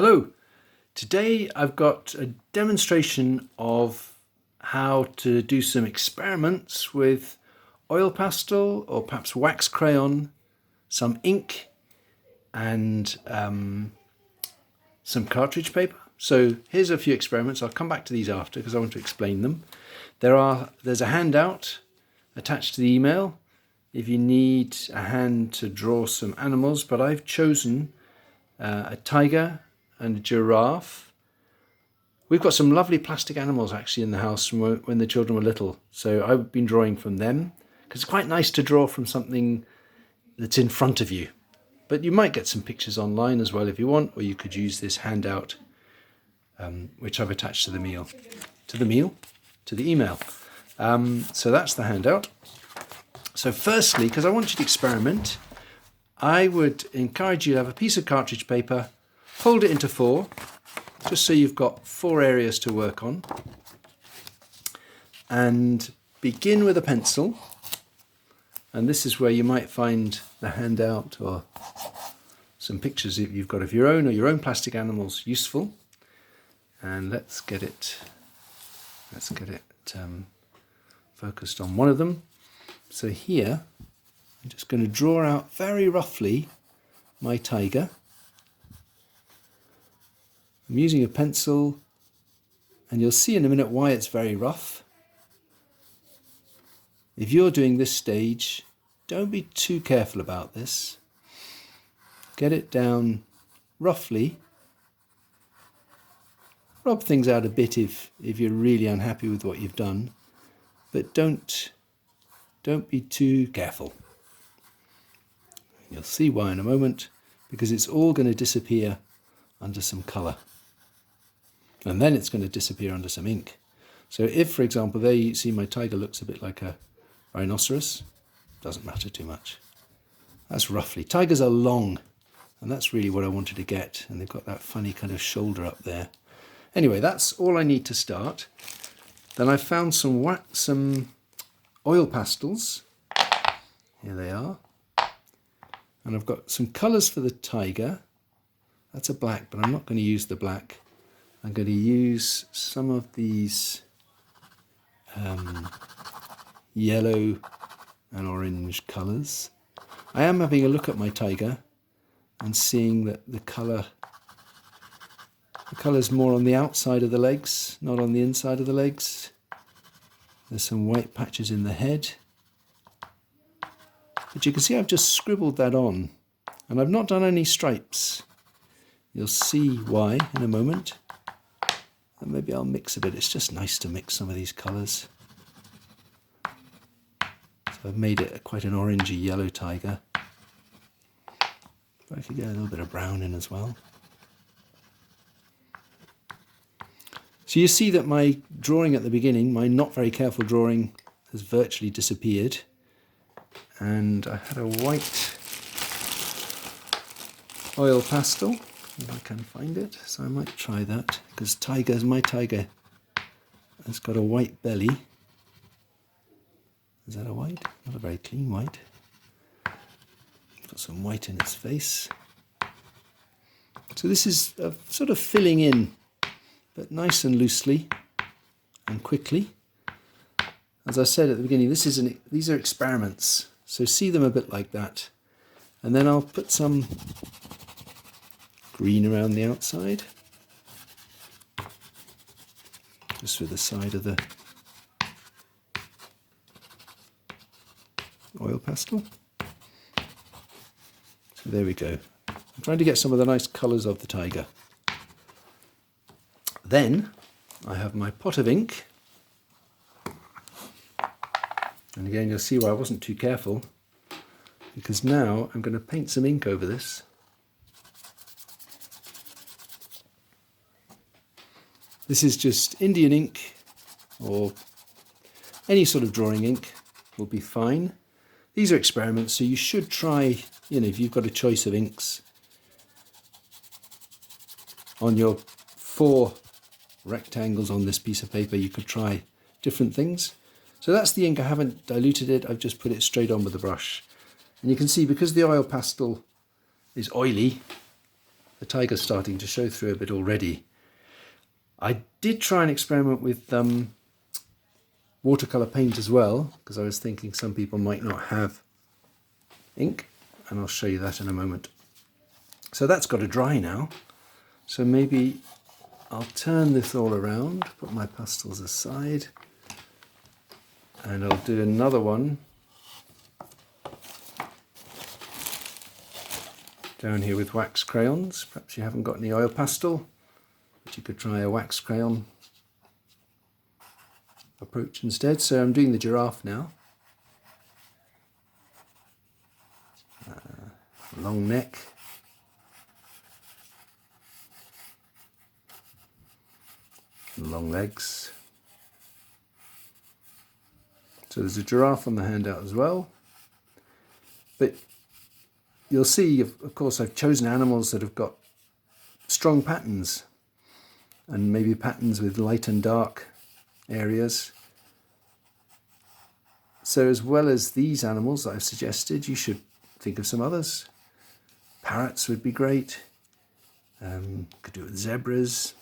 Hello, today I've got a demonstration of how to do some experiments with oil pastel or perhaps wax crayon, some ink and some cartridge paper. So here's a few experiments. I'll come back to these after because I want to explain them. There's a handout attached to the email if you need a hand to draw some animals, but I've chosen a tiger and a giraffe. We've got some lovely plastic animals actually in the house from when the children were little, so I've been drawing from them because it's quite nice to draw from something that's in front of you. But you might get some pictures online as well if you want, or you could use this handout which I've attached to the email. So that's the handout. So firstly, because I want you to experiment, I would encourage you to have a piece of cartridge paper, fold it into four, just so you've got four areas to work on, and begin with a pencil. And this is where you might find the handout or some pictures if you've got of your own or your own plastic animals useful. And let's get it focused on one of them. So here, I'm just going to draw out very roughly my tiger. I'm using a pencil, and you'll see in a minute why it's very rough. If you're doing this stage, don't be too careful about this. Get it down roughly. Rub things out a bit if you're really unhappy with what you've done, but don't be too careful. You'll see why in a moment, because it's all going to disappear under some colour. And then it's going to disappear under some ink. So if, for example, there you see my tiger looks a bit like a rhinoceros, doesn't matter too much. That's roughly. Tigers are long, and that's really what I wanted to get. And they've got that funny kind of shoulder up there. Anyway, that's all I need to start. Then I found some oil pastels. Here they are. And I've got some colours for the tiger. That's a black, but I'm not going to use the black. I'm going to use some of these yellow and orange colours. I am having a look at my tiger and seeing that the colour's more on the outside of the legs, not on the inside of the legs. There's some white patches in the head. But you can see I've just scribbled that on, and I've not done any stripes. You'll see why in a moment. And maybe I'll mix a bit. It's just nice to mix some of these colours. So I've made it quite an orangey yellow tiger. But I could get a little bit of brown in as well. So you see that my drawing at the beginning, my not very careful drawing, has virtually disappeared. And I had a white oil pastel, if I can find it. So I might try that, because my tiger has got a white belly. Is that a white? Not a very clean white. Got some white in its face. So this is sort of filling in, but nice and loosely and quickly. As I said at the beginning, these are experiments, so see them a bit like that. And then I'll put some green around the outside, just for the side of the oil pastel. So there we go. I'm trying to get some of the nice colours of the tiger. Then I have my pot of ink. And again, you'll see why I wasn't too careful, because now I'm going to paint some ink over this. This is just Indian ink, or any sort of drawing ink will be fine. These are experiments, so you should try, if you've got a choice of inks on your 4 rectangles on this piece of paper, you could try different things. So that's the ink. I haven't diluted it, I've just put it straight on with the brush. And you can see, because the oil pastel is oily, the tiger's starting to show through a bit already. I did try and experiment with watercolour paint as well, because I was thinking some people might not have ink, and I'll show you that in a moment. So that's got to dry now, so maybe I'll turn this all around, put my pastels aside, and I'll do another one down here with wax crayons. Perhaps you haven't got any oil pastel, but you could try a wax crayon approach instead. So I'm doing the giraffe now. Long neck. Long legs. So there's a giraffe on the handout as well. But you'll see, of course, I've chosen animals that have got strong patterns, and maybe patterns with light and dark areas. So as well as these animals that I've suggested, you should think of some others. Parrots would be great. Could do it with zebras.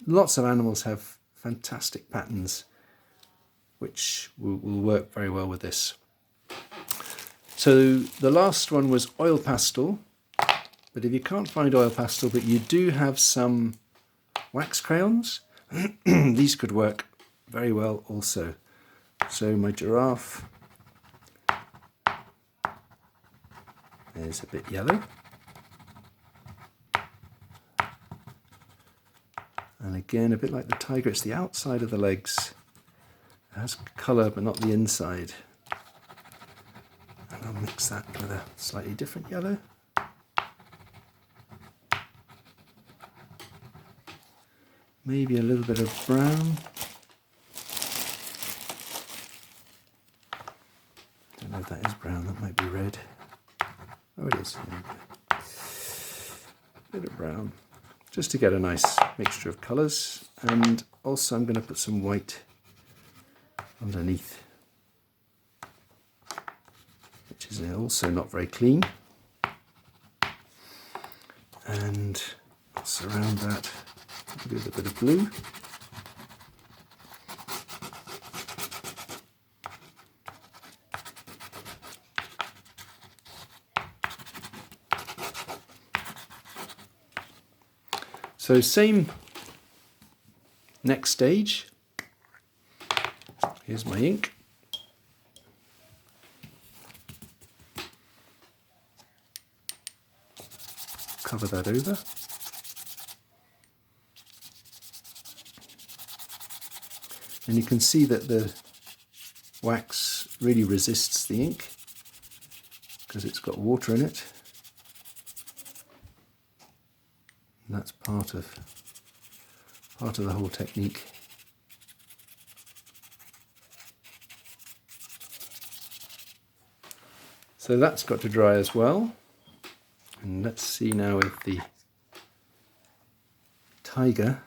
Lots of animals have fantastic patterns which will work very well with this. So the last one was oil pastel, but if you can't find oil pastel but you do have some wax crayons, these could work very well also. So my giraffe is a bit yellow. And again, a bit like the tiger, it's the outside of the legs. It has colour, but not the inside. And I'll mix that with a slightly different yellow. Maybe a little bit of brown. Don't know if that is brown, that might be red. Oh, it is. A bit of brown, just to get a nice mixture of colours. And also I'm going to put some white underneath, which is also not very clean. And surround that with a bit of blue. So same next stage. Here's my ink. Cover that over. And you can see that the wax really resists the ink because it's got water in it. And that's part of the whole technique. So that's got to dry as well. And let's see now if the tiger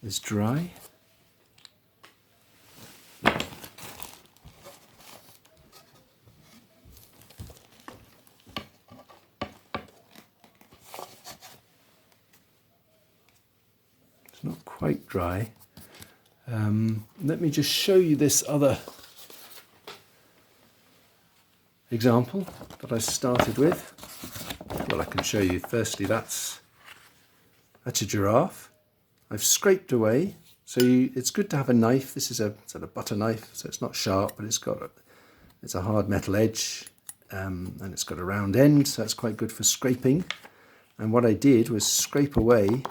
is dry. Not quite dry. Let me just show you this other example that I started with. Well, I can show you. Firstly, that's a giraffe. I've scraped away. So it's good to have a knife. This is a sort of butter knife, so it's not sharp, but it's a hard metal edge, and it's got a round end, so that's quite good for scraping. And what I did was scrape away.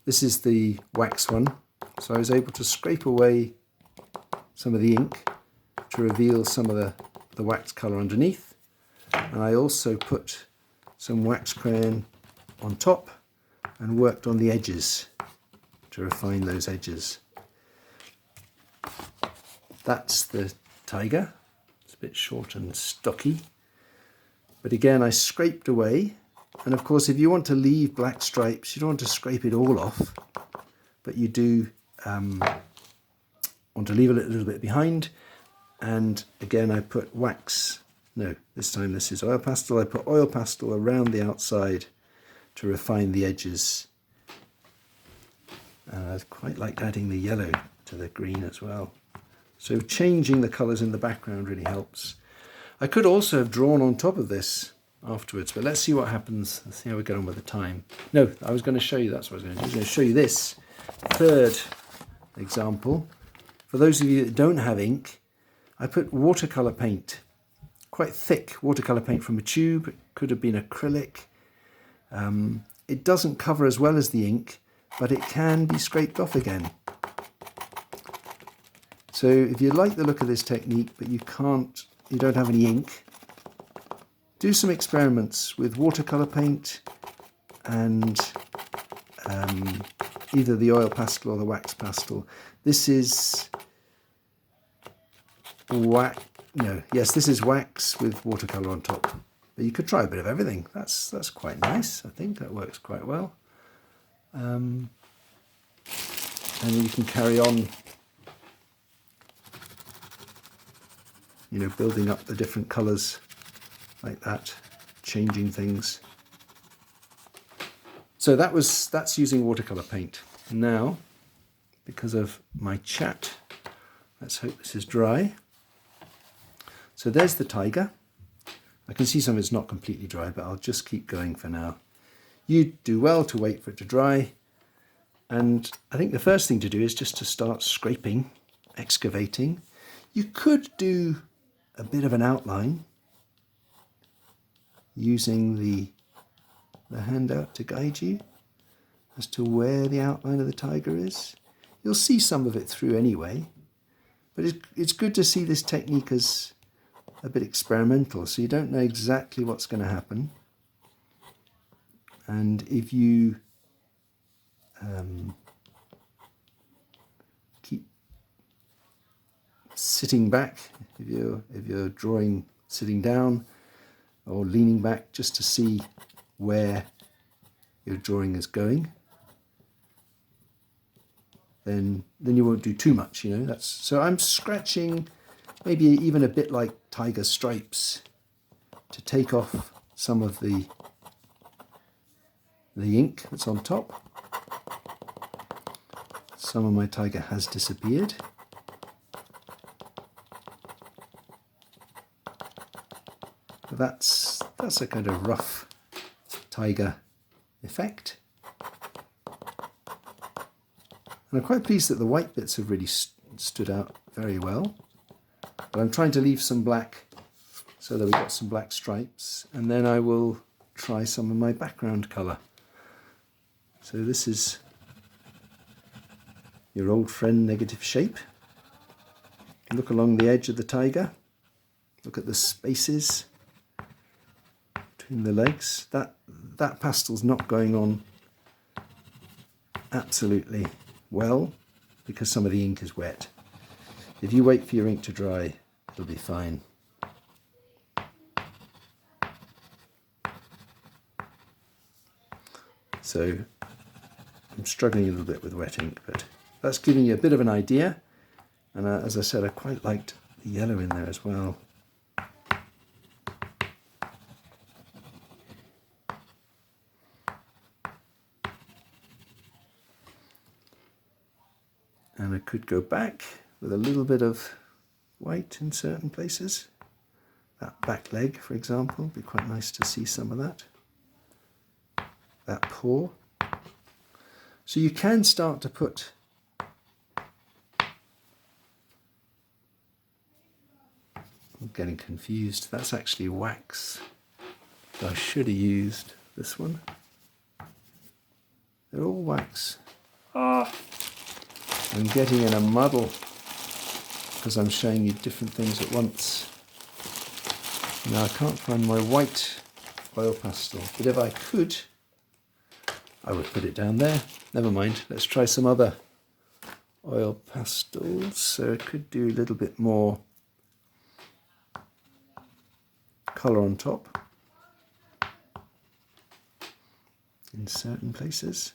This is the wax one, so I was able to scrape away some of the ink to reveal some of the wax colour underneath. And I also put some wax crayon on top and worked on the edges to refine those edges. That's the tiger. It's a bit short and stocky. But again, I scraped away. And of course, if you want to leave black stripes, you don't want to scrape it all off, but you do want to leave a little bit behind. And again, I put wax No, this time this is oil pastel. I put oil pastel around the outside to refine the edges. And I quite liked adding the yellow to the green as well. So changing the colours in the background really helps. I could also have drawn on top of this afterwards, but let's see what happens. Let's see how we get on with the time. No, I was going to show you, that's what I was going to do. I was going to show you this third example. For those of you that don't have ink, I put watercolour paint, quite thick watercolour paint from a tube. It could have been acrylic. It doesn't cover as well as the ink, but it can be scraped off again. So if you like the look of this technique, but you don't have any ink, do some experiments with watercolour paint and either the oil pastel or the wax pastel. This is this is wax with watercolour on top. But you could try a bit of everything. That's quite nice. I think that works quite well. And you can carry on, building up the different colours like that, changing things. So that's using watercolour paint. Now, because of my chat, let's hope this is dry. So there's the tiger. I can see some of it's not completely dry, but I'll just keep going for now. You do well to wait for it to dry. And I think the first thing to do is just to start scraping, excavating. You could do a bit of an outline using the handout to guide you as to where the outline of the tiger is. You'll see some of it through anyway, but it's good to see this technique as a bit experimental, so you don't know exactly what's going to happen. And if you keep sitting back, if you're drawing sitting down or leaning back just to see where your drawing is going, then you won't do too much, So I'm scratching maybe even a bit like tiger stripes to take off some of the ink that's on top. Some of my tiger has disappeared. But that's a kind of rough tiger effect. And I'm quite pleased that the white bits have really stood out very well. But I'm trying to leave some black so that we've got some black stripes, and then I will try some of my background colour. So this is your old friend negative shape. Look along the edge of the tiger. Look at the spaces between the legs. That pastel's not going on absolutely well because some of the ink is wet. If you wait for your ink to dry, it'll be fine. So I'm struggling a little bit with wet ink, but that's giving you a bit of an idea. And as I said, I quite liked the yellow in there as well. And I could go back with a little bit of white in certain places. That back leg, for example, would be quite nice to see some of that. That paw. So you can start to put I'm getting confused. That's actually wax. I should have used this one. They're all wax. I'm getting in a muddle because I'm showing you different things at once. Now I can't find my white oil pastel, but if I could, I would put it down there. Never mind, let's try some other oil pastels. So I could do a little bit more colour on top in certain places.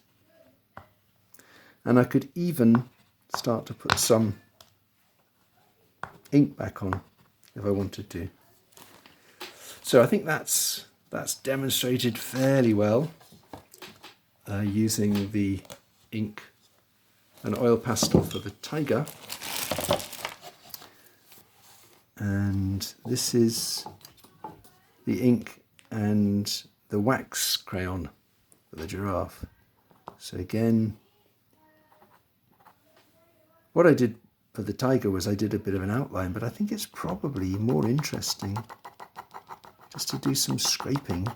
And I could even start to put some ink back on if I wanted to. So I think that's demonstrated fairly well using the ink and oil pastel for the tiger. And this is the ink and the wax crayon for the giraffe. So again, what I did for the tiger was I did a bit of an outline, but I think it's probably more interesting just to do some scraping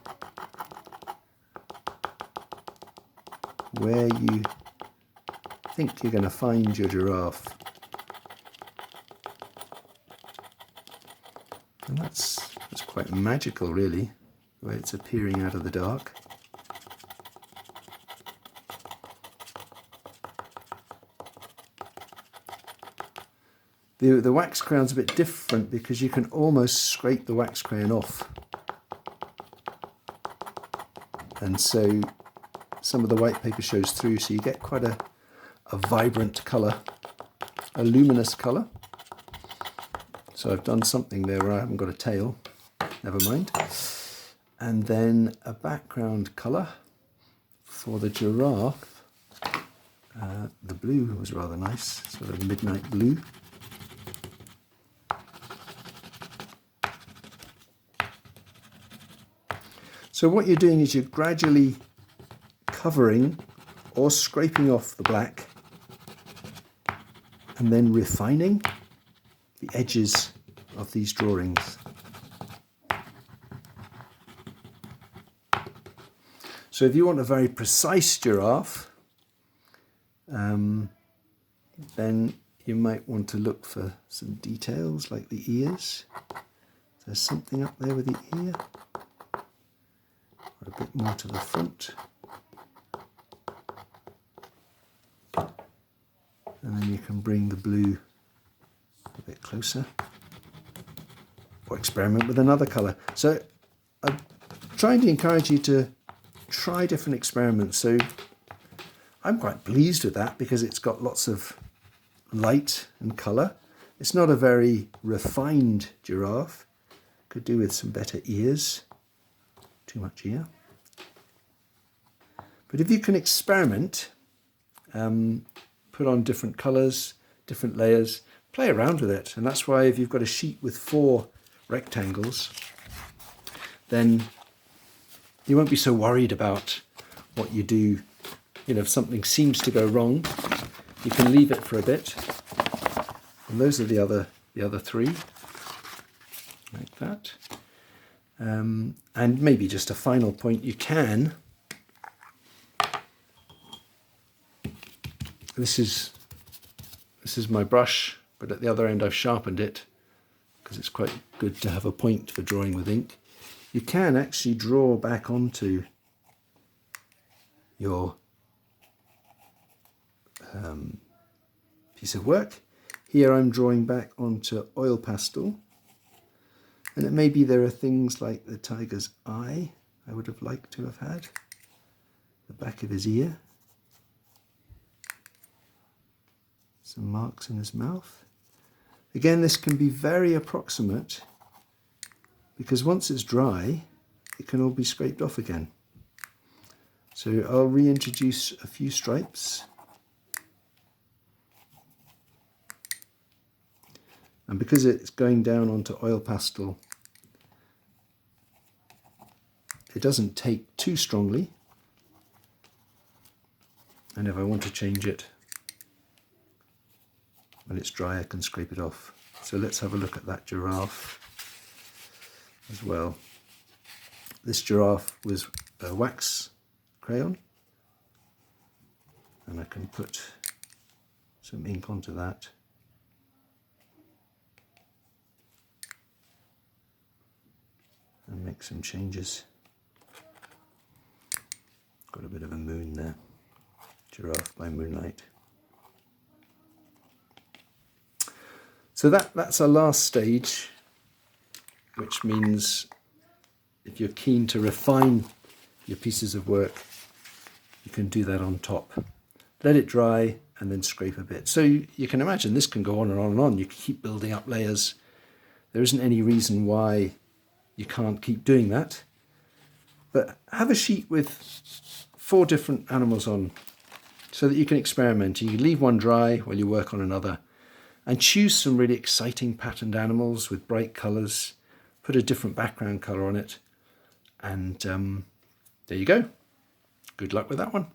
where you think you're going to find your giraffe. And that's quite magical, really, the way it's appearing out of the dark. The wax crayon's a bit different because you can almost scrape the wax crayon off. And so some of the white paper shows through, so you get quite a vibrant colour, a luminous colour. So I've done something there where I haven't got a tail, never mind. And then a background colour for the giraffe. The blue was rather nice, sort of midnight blue. So what you're doing is you're gradually covering or scraping off the black and then refining the edges of these drawings. So if you want a very precise giraffe, then you might want to look for some details like the ears. There's something up there with the ear. Or a bit more to the front. And then you can bring the blue a bit closer. Or experiment with another colour. So I'm trying to encourage you to try different experiments. So I'm quite pleased with that because it's got lots of light and colour. It's not a very refined giraffe. Could do with some better ears. Too much ear. But if you can experiment, put on different colours, different layers, play around with it. And that's why if you've got a sheet with 4 rectangles, then you won't be so worried about what you do. You know, if something seems to go wrong, you can leave it for a bit. And those are the other 3, like that. And maybe just a final point, you can, this is my brush, but at the other end I've sharpened it because it's quite good to have a point for drawing with ink. You can actually draw back onto your piece of work. Here I'm drawing back onto oil pastel. And it may be there are things like the tiger's eye I would have liked to have had, the back of his ear, some marks in his mouth. Again, this can be very approximate because once it's dry, it can all be scraped off again. So I'll reintroduce a few stripes. And because it's going down onto oil pastel, it doesn't take too strongly. And if I want to change it, when it's dry, I can scrape it off. So let's have a look at that giraffe as well. This giraffe was a wax crayon. And I can put some ink onto that. And make some changes. Got a bit of a moon there. Giraffe by moonlight. So that's our last stage, which means if you're keen to refine your pieces of work, you can do that on top. Let it dry and then scrape a bit. So you can imagine this can go on and on and on. You can keep building up layers. There isn't any reason why you can't keep doing that. But have a sheet with 4 different animals on so that you can experiment. You can leave one dry while you work on another and choose some really exciting patterned animals with bright colours. Put a different background colour on it, and there you go. Good luck with that one.